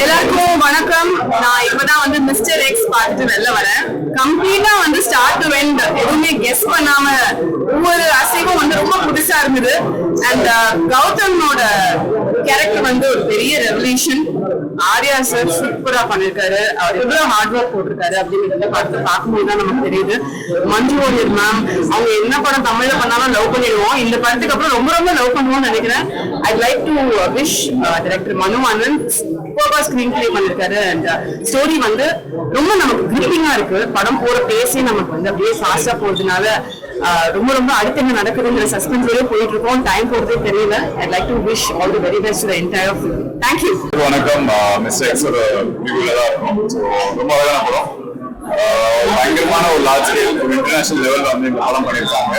எல்லாருக்கும் வணக்கம். நான் இப்பதான் வந்து மிஸ்டர் எக்ஸ் பார்த்துட்டு வெளில வரேன். கம்ப்ளீட்டா வந்து ஸ்டார்ட் டு எண்ட் எதுவுமே கெஸ் பண்ணாம ஒவ்வொரு அசைவும் வந்து ரொம்ப புதுசா இருந்தது. அண்ட் கௌதமோட கேரக்டர் வந்து ஒரு பெரிய ரெவல்யூஷன். ஆர்யா சார் சூப்பரா பண்ணிருக்காரு. அவர் எவ்வளவு ஹார்ட் ஒர்க் போட்டிருக்காரு அப்படிங்கிறத பார்க்கும்போது தான் நமக்கு தெரியுது. மஞ்சு வாரியர் மேம் அவங்க என்ன படம் தமிழ்ல பண்ணாலும் லவ் பண்ணிடுவோம். இந்த படத்துக்கு அப்புறம் ரொம்ப ரொம்ப லவ் பண்ணுவோம்னு நினைக்கிறேன். I'd like to wish director மனு ஆனந்த் சூப்பரா ஸ்கிரீன் பிளே பண்ணிருக்காரு. அண்ட் ஸ்டோரி வந்து ரொம்ப நமக்கு கிரிப்பிங்கா இருக்கு. படம் போற பேசி நமக்கு வந்து அப்படியே ஃபாஸ்டா போறதுனால ரொம்ப ரொம்ப அடுத்து என்ன நடக்குதுங்கிற சஸ்பென்ஸ்லயே போயிட்டு இருக்கோம். டைம் போறதே தெரியல. I'd like to wish all the very best to the entire film. Thank you. வணக்கம். மிஸ்டர் எக்ஸ் ஒரு ரிவ்யூல தான் இருக்கும். ஸோ ரொம்ப அழகான படம். பயங்கரமான ஒரு லார்ஜ் ஸ்கேல் இன்டர்நேஷனல் லெவலில் வந்து இந்த படம் பண்ணியிருக்காங்க.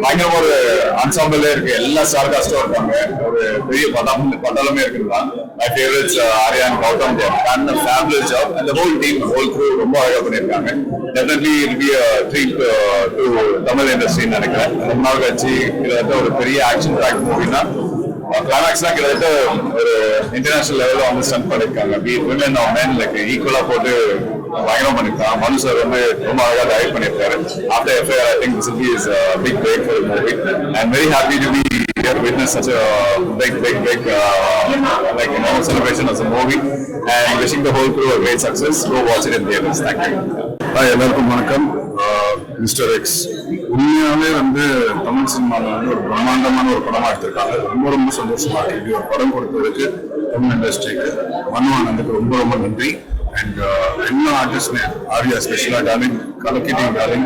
பயங்கரமா ஒரு அன்சாம்பிளே இருக்கு. எல்லா ஸ்டார் காஸ்டும் இருக்காங்க. ஒரு பெரிய பட்டாளமே இருக்குதுதான். My favourites Arya and Gautham and family job and whole team whole crew ரொம்ப அழகா பண்ணியிருக்காங்க. Definitely it be treat to Tamil இண்டஸ்ட்ரின்னு நினைக்கிறேன். ரொம்ப நாள் கழிச்சு கிட்டத்தட்ட ஒரு பெரிய ஆக்ஷன் பேக் மூவினா கிளைமேக்ஸ்லாம் கிட்டத்தட்ட ஒரு இன்டர்நேஷனல் லெவலில் வந்து ஸ்டண்ட் பண்ணியிருக்காங்க. விமன் ஆர் மென் லைக் ஈக்குவலா போட்டு பயங்கரம் பண்ணிருக்காங்க. மனு சார் வந்து ரொம்ப அழகா டைரக்ட் பண்ணியிருக்காரு. After FIR I think this will be is big break for the movie. I am very happy to be here witness such a big like celebration as a movie and wishing the whole crew a great success. Go watch it in theaters. Thank you. Hi, எல்லாருக்கும் வணக்கம். Mister X உண்மையாவே வந்து தமிழ் சினிமாவில் வந்து ஒரு பிரம்மாண்டமான ஒரு படமா எடுத்திருக்காங்க. ரொம்ப ரொம்ப சந்தோஷமா இருக்கு. இப்படி ஒரு படம் கொடுத்ததுக்கு தமிழ் இண்டஸ்ட்ரிக்கு மனு ஆனந்துக்கு ரொம்ப ரொம்ப நன்றி. அண்ட் எல்லா ஆர்டிஸ்டுமே ஆர்யா ஸ்பெஷலா டார்லிங், கலக்கிட்டிங் டார்லிங்,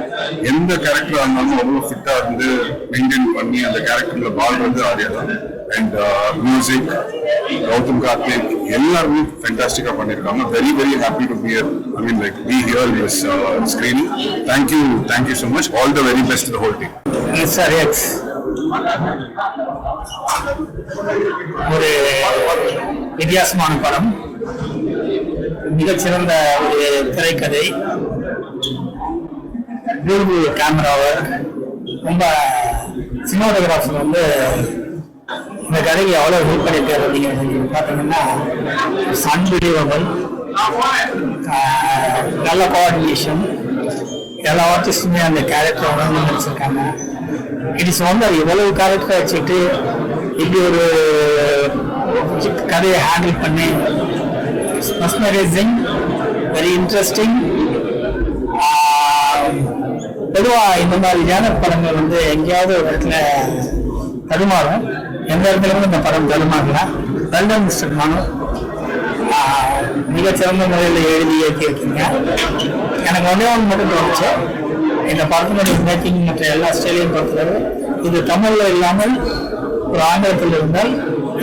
எந்த கேரக்டரா இருந்தாலும் அவ்வளோ ஃபிட்டா இருந்து மெயின்டைன் பண்ணி அந்த கேரக்டர்ல வாழ்றது ஆர்யா தான். அண்ட் மியூசிக் கௌதம் கார்த்திக் எல்லாருமே ஃபேண்டாஸ்டிக்கா பண்ணியிருக்காங்க. Very very happy to be I mean like be here this screening. Thank you so much. All the very best to the whole team. Mister X ஒரு வித்தியாசமான படம். மிகச்சிறந்த ஒரு திரைக்கதை, பியூட்டிஃபுல் கேமரா ஒர்க், ரொம்ப சினிமாட்டோகிராஃபர் வந்து இந்த கதையை எவ்வளோ ஹெல்ப் பண்ணியிருக்காரு அப்படிங்கிறது பார்த்தீங்கன்னா அன்பிலீவபிள். நல்ல கோஆர்டினேஷன், எல்லா ஆர்டிஸ்டுமே அந்த கேரக்டர் உணர்ந்து நடிச்சிருக்காங்க. இட்ஸ் வந்து எவ்வளவு கேரக்டர் வச்சுட்டு இப்படி ஒரு கதையை ஹேண்டில் பண்ணி mesmerizing, very interesting. பொதுவாக இந்த மாதிரியான படங்கள் வந்து எங்கேயாவது ஒரு இடத்துல தடுமாறும். எந்த இடத்துலையும் இந்த படம் தடுமாறலாம். வெல்டன் மிஸ்டர் மனு, மிகச்சிறந்த முறையில் எழுதி இயக்கியிருக்கீங்க. எனக்கு ஒன்றே ஒன்று மட்டும் தோணுச்சு, இந்த படத்தினுடைய மேக்கிங் மற்ற எல்லா ஸ்டைலையும் பொறுத்தவரை இது தமிழில் இல்லாமல் ஒரு ஆங்கிலத்தில் இருந்தால்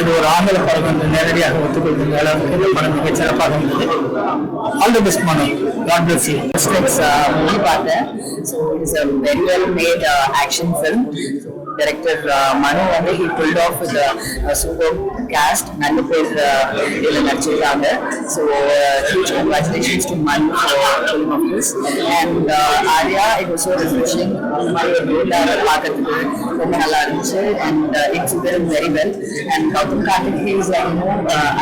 இது ஒரு ஆங்கில படம் என்று நேரடியாக ஒத்துக்கொள்கின்ற அளவுக்கு இந்த படம் மிக சிறப்பாக இருந்தது. ஆல் தி பெஸ்ட் மனு. God bless you. movie பார்த்தேன். So it's a very well made action film. Director Manu வந்து he pulled off with a superb cast. நல்ல பேர் இதில் நடிச்சிருக்காங்க. So huge congratulations to Manu for film of this. And Arya, it was so refreshing. இந்த மாதிரி ஒரு role பார்க்கறதுக்கு ரொம்ப நல்லா இருந்துச்சு. And it suited him very well. And Gautam Karthik, he is like,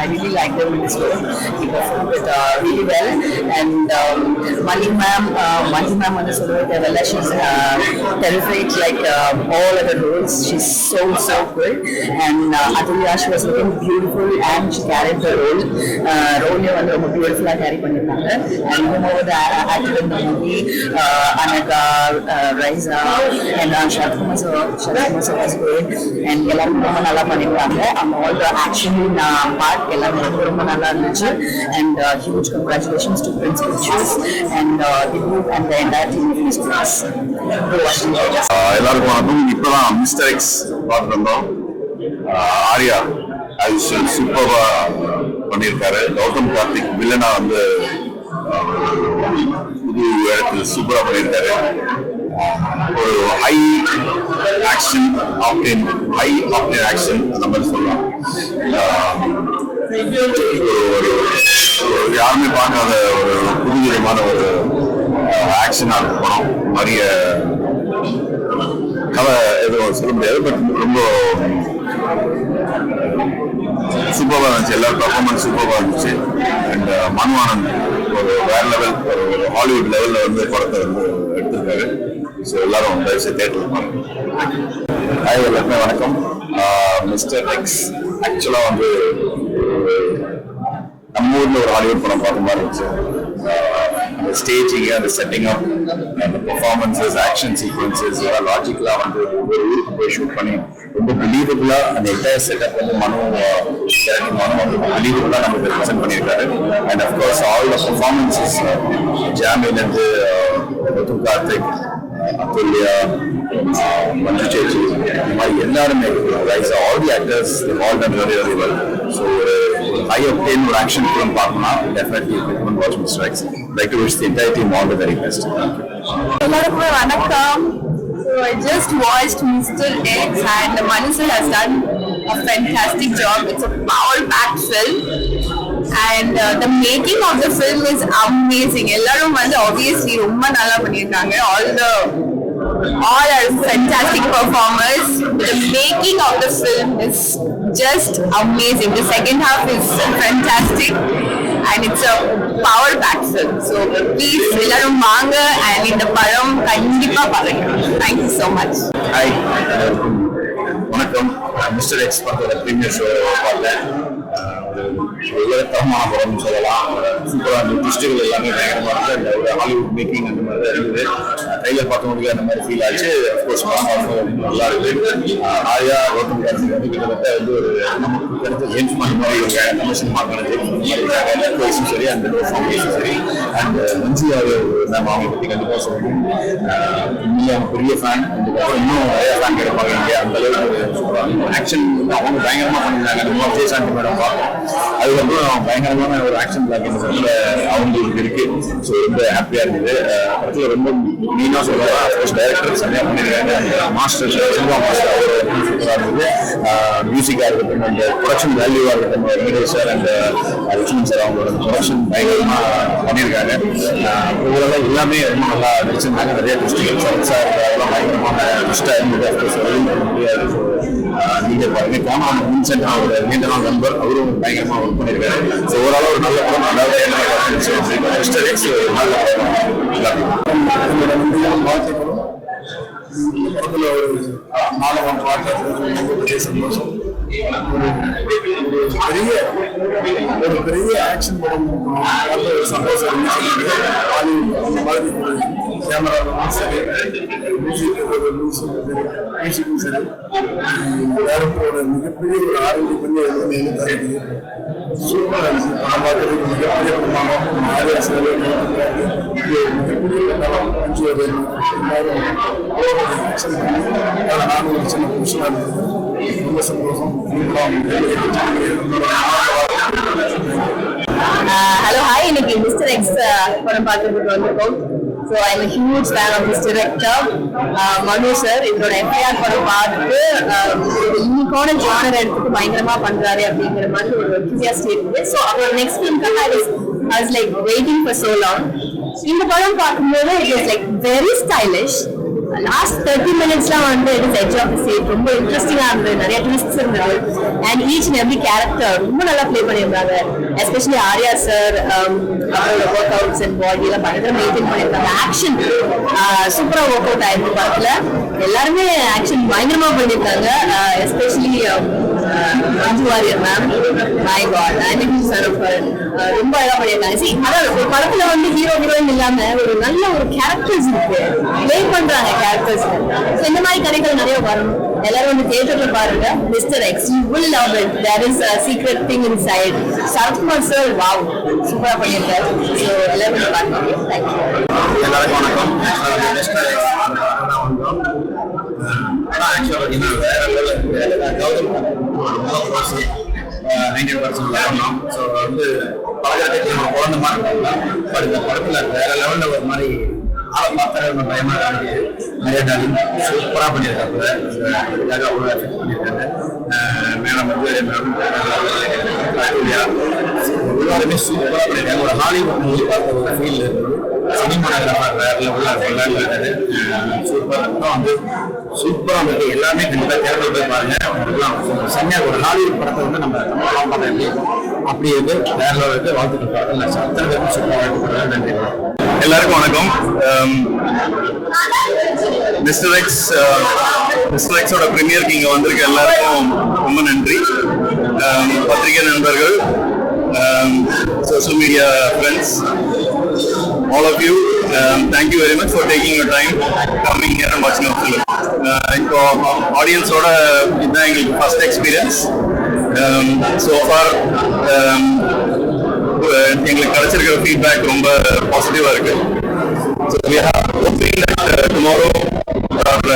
I really like him in this role. He performed it really well. And Manju ma'am வந்து சொல்லுவது தேவையில்ல. She's terrific like all other roles. She's so good. And Atulya, she was looking beautiful and she carried the role. Role வந்து ரொம்ப beautiful carry பண்ணிருக்காங்க. And moreover the actor in the movie, Anaka, Raisa and Sharkumar was good. And எல்லாரும் ரொம்ப நல்லா பண்ணிருக்காங்க. And all the action part எல்லாமே ரொம்ப நல்லா இருந்துச்சு. And huge congratulations to Prince Pictures and the group and the entire team of Miss Class. எல்லாருக்கும் வணக்கம். இப்பதான் மிஸ்டர் எக்ஸ் பார்த்துட்டு வந்தோம். ஆர்யா சூப்பர்வா பண்ணியிருக்காரு. கௌதம் கார்த்திக் வில்லனா வந்து புது இடத்துல சூப்பரா பண்ணியிருக்காரு. ஒரு ஹை ஆக்ஷன் ஆக்ஷன் அந்த மாதிரி சொல்லலாம். ஒரு யாருமே பார்க்காத ஒரு புதுவிதமான ஒரு ஆக்ஷனா இருக்கு படம். நிறைய கதை எதுவும் சொல்ல முடியாது. பட் ரொம்ப சூப்பராக இருந்துச்சு, எல்லாரும் பெர்ஃபார்மன்ஸ் சூப்பராக இருந்துச்சு. அண்ட் மனு ஆனந்த் ஒரு வேற லெவல், ஒரு ஹாலிவுட் லெவலில் வந்து படத்தை வந்து எடுத்திருக்காரு. ஸோ எல்லாரும் தயவுசெய்து தேட்டர் பாருங்க. ஹாய், எல்லாருமே வணக்கம். மிஸ்டர் எக்ஸ் ஆக்சுவலாக வந்து நம்ம ஊரில் ஒரு ஹாலிவுட் படம் பார்த்த மாதிரி இருந்துச்சு. அந்த ஸ்டேஜிங், அந்த செட்டிங் அப், அந்த பெர்ஃபார்மன்ஸஸ், ஆக்ஷன் சீக்வன்சஸ் இதெல்லாம் லாஜிக்கலாக வந்து ஒவ்வொரு ஊருக்கு போய் ஷூட் பண்ணி ரொம்ப பிலீவபிளாக அந்த என்டையர் செட்டப் வந்து மனு வந்து பிலீவபிளாக நமக்கு ப்ரெசென்ட் பண்ணியிருக்காரு. And of course all the performances, ஜாமின்லேருந்து ருத்து கார்த்திக், அதுல்யா, மஞ்சு சேச்சி, இந்த மாதிரி எல்லாருமே all the actors all done very very well. So ஒரு high octane or action film பார்க்கணும்னா definitely recommend watch Mr. X. Like to wish the entire team all the very best. எல்லாருக்குமே வணக்கம். So I just watched Mr. X and Manu sir has done a fantastic job. It's a power-packed film and the making of the film is amazing. எல்லாரும் வந்து obviously ரொம்ப நல்லா பண்ணிருக்காங்க. All are fantastic performers. The making of the film is just amazing. The second half is fantastic and it's a power-packed film. So please ellarum vaanga and in the param kandipa parunga. Thank you so much. Hi, வணக்கம். Mister X படத்தோட premier show பார்த்தேன். தரமான படம்னு சொல்லலாம். சூப்பராக அந்த ட்விஸ்டுகள் எல்லாமே பயங்கரமாக இருக்குது. அந்த ஒரு ஹாலிவுட் மேக்கிங் அந்த மாதிரி தான் இருக்குது. ட்ரெய்லர் பார்த்தவங்களுக்கு அந்த மாதிரி ஃபீல் ஆச்சு. அஃப்கோர்ஸ் படம் பார்க்கும்போது நல்லா இருக்குது. ஆர்யா, கௌதம் கார்த்திக் வந்து கிட்டத்தட்ட வந்து ஒரு நமக்கு கிடைச்ச ஜேம்ஸ் பாண்ட் மாதிரி இவங்க கமர்ஷியல் மார்க்கான ஜேம்ஸ் பாண்ட் மாதிரி சரி, அந்த பெர்ஃபார்மன்ஸும் சரி. அண்ட் மஞ்சு நம்ம அவங்க பற்றி கண்டிப்பாக சொல்லணும். உண்மையிலே அவங்க பெரிய ஃபேன். அதுக்கப்புறம் இன்னும் நிறைய ஃபேன் கிடைப்பாங்க இங்கே. அந்த அளவுக்கு சூப்பராக ஆக்ஷன் அவங்க பயங்கரமாக பண்ணியிருந்தாங்க. நம்ம விஜயசாந்தி மேடம் பார்த்தோம். அதுக்கப்புறம் பயங்கரமான ஒரு ஆக்ஷன் பிளாக் இந்த படத்தில் அவங்களுக்கு இருக்கு. ஸோ ரொம்ப ஹாப்பியாக இருந்தது. படத்தில் ரொம்ப மெயினாக சொல்லலாம், அஃப்கோர்ஸ் டைரக்டர் சரியாக பண்ணியிருக்காங்க. மாஸ்டர் சில்வா மாஸ்டர் அவர் சூப்பராக இருந்தது. மியூசிக்காக இருக்கட்டும், அந்த ப்ரொடக்ஷன் வேல்யூவாக இருக்கட்டும், Venkatesh sir and Lakshmanan sir அவங்களோட ப்ரொடக்ஷன் பயங்கரமாக பண்ணியிருக்காங்க. ஓவராலாக எல்லாமே ரொம்ப நல்லா நடிச்சிருந்தாங்க. நிறைய ட்விஸ்டுகள் சார் அதெல்லாம் பயங்கரமான ட்விஸ்டாக இருந்தது. அஃப்கோர்ஸ் முடியாது. நீங்கள் பாருங்க, காமன் வின்சென்ட் அவரோட நீண்ட நாள் நண்பர், அவரும் பயங்கரமாக ஒர்க் பண்ணியிருக்காரு. ஸோ ஓரளவு ஒரு நல்ல படம். அதாவது மிஸ்டர் எக்ஸ் நல்ல படத்தில் ஒரு நாடகம் பார்க்கறது பெரிய சந்தோஷம். ஒரு பெரிய ஆக்ஷன் படம் பார்த்த ஒரு சந்தோஷம் இருந்துச்சு. அந்த மாதிரி கேமராவும் சரி, மியூசிக்கும் சரி, டேரக்டரோட மிகப்பெரிய ஒரு ஆரம்பி பண்ணி எழுதி சூப்பராக இருந்துச்சு. படம் பார்க்கறதுக்கு மிகப்பெரிய பிரமாணம். ஆர்யா சேவை மிகப்பெரிய அஞ்சு எல்லாரும் ஆக்ஷன் பண்ணி நானும் ஒரு சின்ன புதுசாக இருந்தது. ரொம்ப சந்தோஷம். Hello, hi. இன்னைக்கு மிஸ்டர் எக்ஸ் படம் பார்க்கறதுக்கு வந்திருக்கோம். So I'm a huge fan of this director, Manu sir. இதோட எஃப்ஐஆர் படம் பார்த்துட்டு இன்னைக்கான ஜானர் எடுத்துட்டு பயங்கரமா பண்றாரு அப்படிங்கிற மாதிரி ஒரு enthusiastic இருக்கு. So அவரோட next ஃபிலிம்க்காக I was like waiting for so long. இந்த படம் பார்க்கும்போது it was like very stylish. Last 30 மினிட்ஸ்லாம் வந்து it is edge of the seat. ரொம்ப இன்ட்ரெஸ்டிங்காக இருந்தது. நிறைய ட்விஸ்ட்ஸ் இருந்தது. And each and every character ரொம்ப நல்லா ப்ளே பண்ணியிருந்தாங்க. எஸ்பெஷலி ஆர்யா சார் அவரோட ஒர்க் அவுட்ஸ் அண்ட் பாடி எல்லாம் பயங்கர மெயின்டைன் பண்ணியிருக்காங்க. ஆக்ஷன் சூப்பராக ஒர்க் அவுட் ஆயிருக்கு படத்தில். எல்லாருமே ஆக்ஷன் பயங்கரமாக பண்ணியிருக்காங்க. Especially Manju Warrier ma'am, my god, ரொம்ப அழகா பண்ணியிருக்காங்க. சரி, அதான் ஒரு படத்துல வந்து ஹீரோ ஹீரோயின் இல்லாம ஒரு நல்ல ஒரு கேரக்டர்ஸ் இருக்கு, ப்ளே பண்றாங்க கேரக்டர்ஸ். இந்த மாதிரி கதைகள் நிறைய வரணும். எல்லாரும் வந்து தியேட்டர்ல பாருங்க mister X. You will love it. There is a secret thing inside. Sarathkumar sir wow சூப்பரா பண்ணியிருக்காரு. ஸோ எல்லாரும் பாருங்க. தேங்க்யூ. எல்லாருக்கும் வணக்கம். மிஸ்டர் எக்ஸ் ஆக்சுவலாக வேற லெவலில் கௌதம் 90% வரணும். ஸோ வந்து பழகிறதுக்கு குழந்தை மாதிரி இருக்காங்க. பட் இந்த படத்தில் வேற லெவலில் ஒரு மாதிரி ஆளை பார்த்தாரு பயமாக இருந்துச்சு. நிறைய டாலிங் சூப்பராக பண்ணியிருக்காங்க. அதுக்காக அவ்வளோ எஃபெக்ட் பண்ணியிருக்காங்க. மேடம் வந்து எல்லாருமே சூப்பராக பண்ணியிருக்காங்க. ஒரு ஹாலிவுட் மூவி பார்த்த ஒரு ஃபீல் இருந்தது. சினிமாகிராஃபர் வேற லெவலில் சூப்பராக வந்து சூப்பராக இருந்தது. எல்லாமே கண்டிப்பாக தேட்டரில் போய் பாருங்க. செம்மையாக ஒரு ஹாலிவுட் படத்தை வந்து நம்ம தமிழ்லாம் பார்த்தா எப்படி இருக்கும் அப்படி இருக்கு. வேற லெவலுக்கு வாழ்த்துக்கள் பாருங்க. அத்தனை பேரும் சூப்பராக இருக்கப்படுறேன். நன்றி. எல்லாருக்கும் வணக்கம். மிஸ்டர் எக்ஸோட ப்ரீமியருக்கு இங்கே வந்திருக்க எல்லாருக்கும் ரொம்ப நன்றி. பத்திரிகை நண்பர்கள், social media friends, all of you, thank you very much for taking your time coming here and watching our film. இப்போ ஆடியன்ஸோட இதுதான் எங்களுக்கு ஃபர்ஸ்ட் எக்ஸ்பீரியன்ஸ். so far எங்களுக்கு கிடைச்சிருக்கிற ஃபீட்பேக் ரொம்ப பாசிட்டிவா இருக்கு. so we are hoping that tomorrow our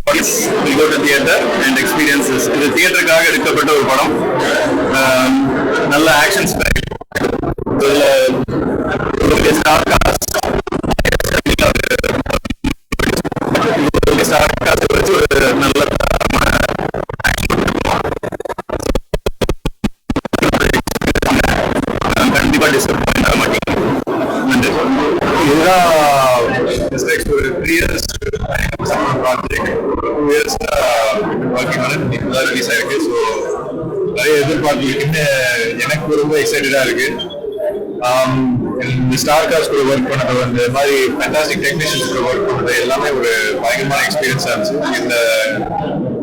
audience will go to theater and experience this. இது தியேட்டருக்காக எடுக்கப்பட்ட ஒரு படம். நல்ல ஆக்ஷன் ஸ்பெக்ட், ஸ்டார் காஸ்ட் வச்சு ஒரு நல்ல கண்டிப்பா டிசப்பாயிண்ட் ஆக மாட்டீங்க. நன்றி. இதுதான் ஒரு 3 years project. 2 years working on it. இப்பதான் ரிலீஸ் ஆயிருக்கு. ஸோ நிறைய எதிர்பார்ப்பு இருக்குன்னு எனக்கு ரொம்ப எக்ஸைட்டடா இருக்கு. இந்த ஸ்டார் காஸ்ட் கூட ஒர்க் பண்ணது, இந்த மாதிரி ஃபேண்டாஸ்டிக் டெக்னீஷியன்ஸ் கூட ஒர்க் பண்ணது எல்லாமே ஒரு பயங்கரமான எக்ஸ்பீரியன்ஸா இருந்துச்சு. இந்த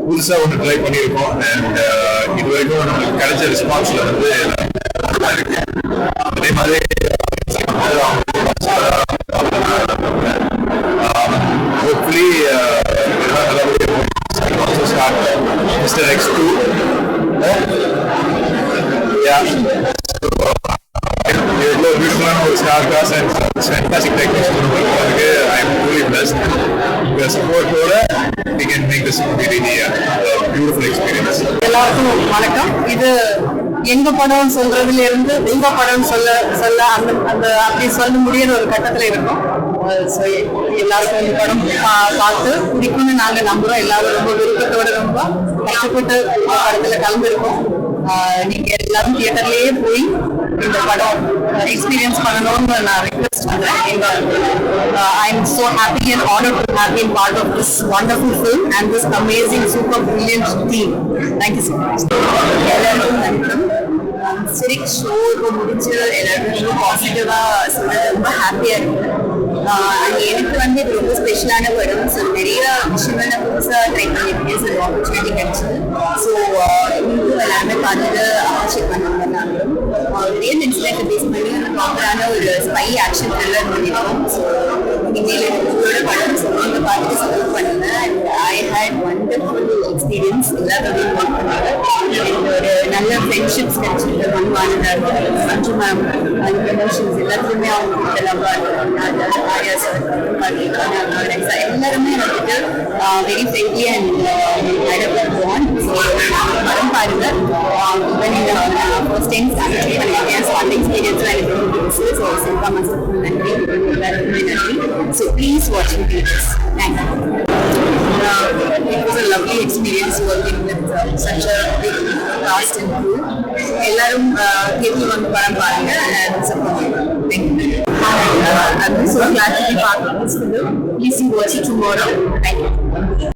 புதுசா ஒன்று ட்ரை பண்ணியிருக்கோம். அண்ட் இது வரைக்கும் நம்மளுக்கு கிடைச்ச ரெஸ்பான்ஸ்ல வந்து இருக்கு. அதே மாதிரி hopefully also start Mr. X2. Yeah. Beautiful star cast and fantastic technicians. I am truly blessed. With the support, we can make this really a beautiful experience. எல்லாருக்கும் வணக்கம். இது எங்க படம் சொல்றதுல இருந்து உங்க படம் சொல்ல அந்த அப்படி சொல்ல முடியாத ஒரு கட்டத்துல இருக்கும். எல்லாருக்கும் இந்த படம் பார்த்து பிடிக்கும்னு நாங்க நம்புறோம். எல்லாரும் ரொம்ப விருப்பத்தோட ரொம்ப கஷ்டப்பட்டு படத்துல கலந்துருக்கோம். நீங்க எல்லாரும் தியேட்டர்லயே போய் இந்த படம் எக்ஸ்பீரியன்ஸ் பண்ணணும்னு நான் ரிக்வெஸ்ட் பண்றேன். I am so happy and honored to have been part of this wonderful film and this amazing super brilliant team. Thank you so much. எல்லாருக்கும் வணக்கம். சிரிக் ஷோ முடிச்சு எல்லாரும் ரொம்ப பாசிட்டிவா சொல்றது ரொம்ப ஹாப்பியா இருக்கு. எனக்கு வந்து இது ரொம்ப ஸ்பெஷலான படம். ஸோ நிறைய விஷயங்கள் நான் புதுசாக ட்ரை பண்ணியிருக்கேன். ஸோ ஆப்பர்ச்சுனிட்டி கிடைச்சது. ஸோ இன்னும் எல்லாருமே பார்த்துட்டு அப்ரிஷியேட் பண்ணுவாங்க. நாங்களும் ரியல் இன்சிடென்ட் பேஸ் பண்ணி ப்ராப்பரான ஒரு ஸ்பை ஆக்ஷன் த்ரில்லர் பண்ணியிருக்கோம். ஸோ இனிமேல் உங்களோட படம் சொல்லுங்க பார்த்துட்டு சப்போர்ட் பண்ணுங்க. And I had wonderful experience. எல்லாரோடையும் ஒர்க் பண்ணாங்க. ஒரு நல்ல ஃப்ரெண்ட்ஷிப்ஸ் கிடைச்சிருக்கு. மண்வானதா இருக்கு, மஞ்சு மேம், அந்த ப்ரமோஷன்ஸ் எல்லாத்துலேயுமே அவங்க இதெல்லாம் ஆர்யா சார் எல்லாருமே வந்துட்டு வெரி ஃப்ரெண்ட்லி அண்ட் பாண்ட். படம் பாருங்க. ஃபர்ஸ்ட் டைம் ஸ்டார்ட் பண்ணியிருக்கேன். ஸோ அந்த எக்ஸ்பீரியன்ஸ்லாம் எனக்கு ரொம்ப புதுசு. ஸோ சில்வா மாஸ்டர் நன்றி, எல்லாருக்குமே நன்றி. So please watch theatres. Thank you. It was a lovely experience working with such a big cast and crew. எல்லாரும் தியேட்டர் வந்து படம் பாருங்க and support. Thank you. I'm so glad to be part of this film. Please watch it tomorrow. Thank you.